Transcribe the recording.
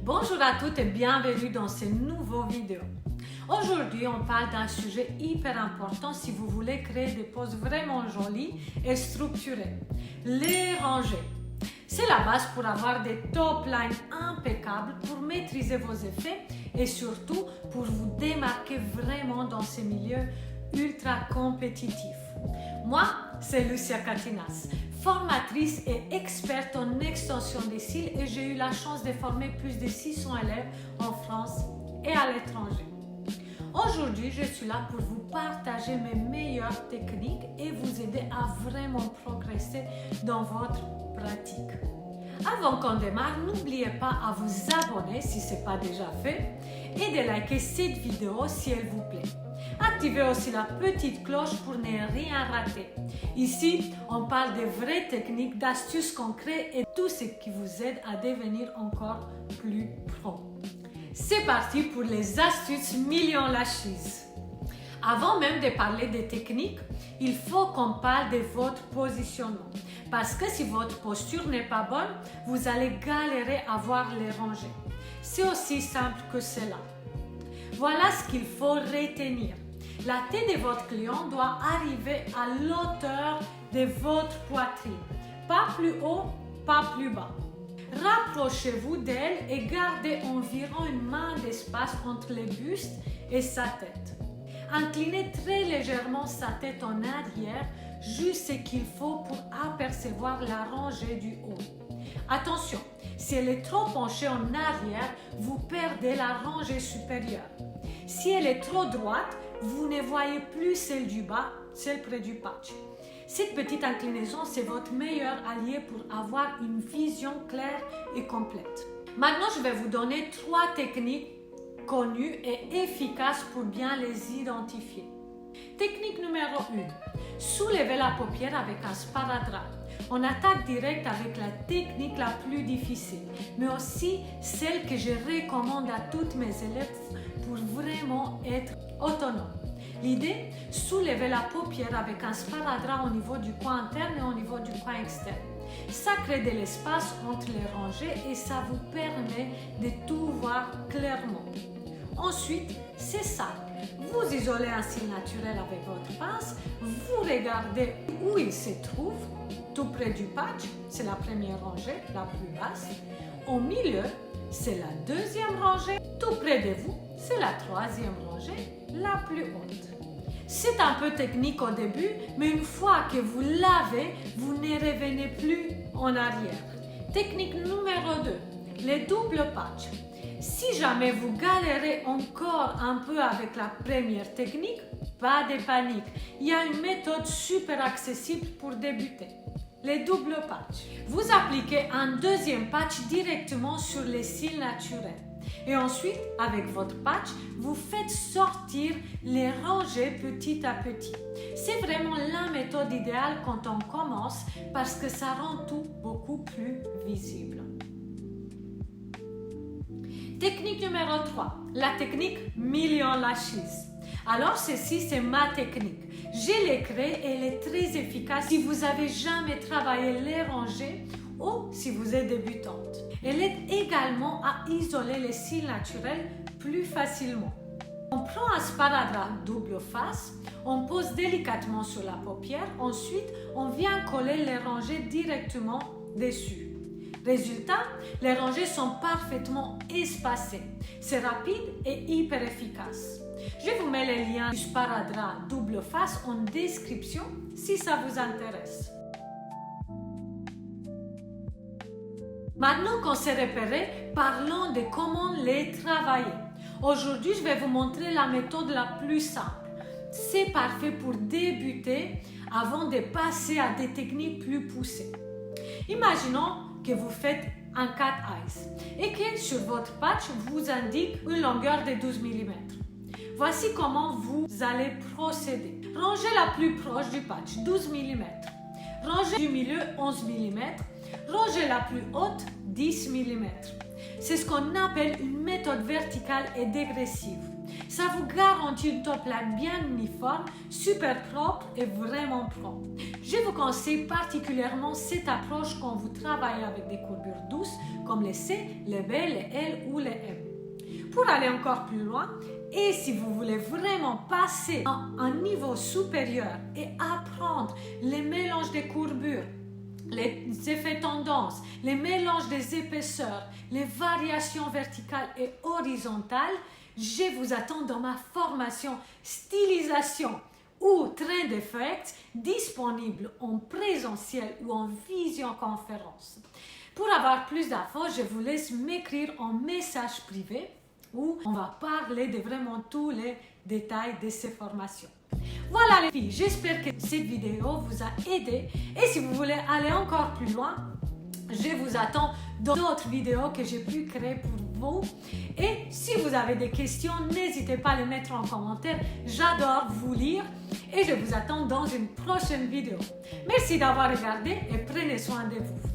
Bonjour à toutes et bienvenue dans ce nouveau vidéo. Aujourd'hui, on parle d'un sujet hyper important si vous voulez créer des posts vraiment jolis et structurés. Les rangées. C'est la base pour avoir des top lines impeccables, pour maîtriser vos effets et surtout pour vous démarquer vraiment dans ces milieux ultra compétitifs. Moi, c'est Lucia Catinas, formatrice et experte en extension des cils et j'ai eu la chance de former plus de 600 élèves en France et à l'étranger. Aujourd'hui, je suis là pour vous partager mes meilleures techniques et vous aider à vraiment progresser dans votre pratique. Avant qu'on démarre, n'oubliez pas à vous abonner si ce n'est pas déjà fait et de liker cette vidéo si elle vous plaît. Activez aussi la petite cloche pour ne rien rater. Ici, on parle de vraies techniques, d'astuces concrètes et tout ce qui vous aide à devenir encore plus pro. C'est parti pour les astuces millions lashes. Avant même de parler des techniques, il faut qu'on parle de votre positionnement. Parce que si votre posture n'est pas bonne, vous allez galérer à voir les rangées. C'est aussi simple que cela. Voilà ce qu'il faut retenir. La tête de votre client doit arriver à l'auteur de votre poitrine. Pas plus haut, pas plus bas. Rapprochez-vous d'elle et gardez environ une main d'espace entre le buste et sa tête. Inclinez très légèrement sa tête en arrière, juste ce qu'il faut pour apercevoir la rangée du haut. Attention, si elle est trop penchée en arrière, vous perdez la rangée supérieure. Si elle est trop droite, vous ne voyez plus celle du bas, celle près du patch. Cette petite inclinaison, c'est votre meilleur allié pour avoir une vision claire et complète. Maintenant, je vais vous donner 3 techniques connues et efficaces pour bien les identifier. Technique numéro 1. Soulevez la paupière avec un sparadrap. On attaque direct avec la technique la plus difficile, mais aussi celle que je recommande à toutes mes élèves pour vraiment être autonome. L'idée, soulever la paupière avec un sparadrap au niveau du coin interne et au niveau du coin externe. Ça crée de l'espace entre les rangées et ça vous permet de tout voir clairement. Ensuite, c'est simple. Vous isolez un cil naturel avec votre pince, vous regardez où il se trouve, tout près du patch, c'est la première rangée, la plus basse. Au milieu, c'est la deuxième rangée, tout près de vous, c'est la troisième rangée, la plus haute. C'est un peu technique au début, mais une fois que vous l'avez, vous ne revenez plus en arrière. Technique numéro 2, les doubles patchs. Si jamais vous galérez encore un peu avec la première technique, pas de panique. Il y a une méthode super accessible pour débuter. Les doubles patchs. Vous appliquez un deuxième patch directement sur les cils naturels. Et ensuite, avec votre patch, vous faites sortir les rangées petit à petit. C'est vraiment la méthode idéale quand on commence parce que ça rend tout beaucoup plus visible. Technique numéro 3, la technique million lashes. Alors ceci, c'est ma technique. Je l'ai créée et elle est très efficace si vous n'avez jamais travaillé les rangées ou si vous êtes débutante. Elle aide également à isoler les cils naturels plus facilement. On prend un sparadrap double face, on pose délicatement sur la paupière, ensuite on vient coller les rangées directement dessus. Résultat, les rangées sont parfaitement espacées. C'est rapide et hyper efficace. Je vous mets les liens du sparadrap double face en description si ça vous intéresse. Maintenant qu'on s'est repéré, parlons de comment les travailler. Aujourd'hui, je vais vous montrer la méthode la plus simple. C'est parfait pour débuter avant de passer à des techniques plus poussées. Imaginons que vous faites un cat eyes et que sur votre patch vous indique une longueur de 12 mm. Voici comment vous allez procéder. Rangée la plus proche du patch, 12 mm. Rangée du milieu, 11 mm. Rangée la plus haute, 10 mm. C'est ce qu'on appelle une méthode verticale et dégressive. Ça vous garantit une top line bien uniforme, super propre et vraiment propre. Je vous conseille particulièrement cette approche quand vous travaillez avec des courbures douces comme les C, les B, les L ou les M. Pour aller encore plus loin, et si vous voulez vraiment passer à un niveau supérieur et apprendre les mélanges des courbures, les effets tendance, les mélanges des épaisseurs, les variations verticales et horizontales, je vous attends dans ma formation stylisation ou trend effect disponible en présentiel ou en visioconférence. Pour avoir plus d'infos, je vous laisse m'écrire en message privé où on va parler de vraiment tous les détails de ces formations. Voilà les filles, j'espère que cette vidéo vous a aidé et si vous voulez aller encore plus loin, je vous attends dans d'autres vidéos que j'ai pu créer pour vous. Et si vous avez des questions, n'hésitez pas à les mettre en commentaire. J'adore vous lire et je vous attends dans une prochaine vidéo. Merci d'avoir regardé et prenez soin de vous.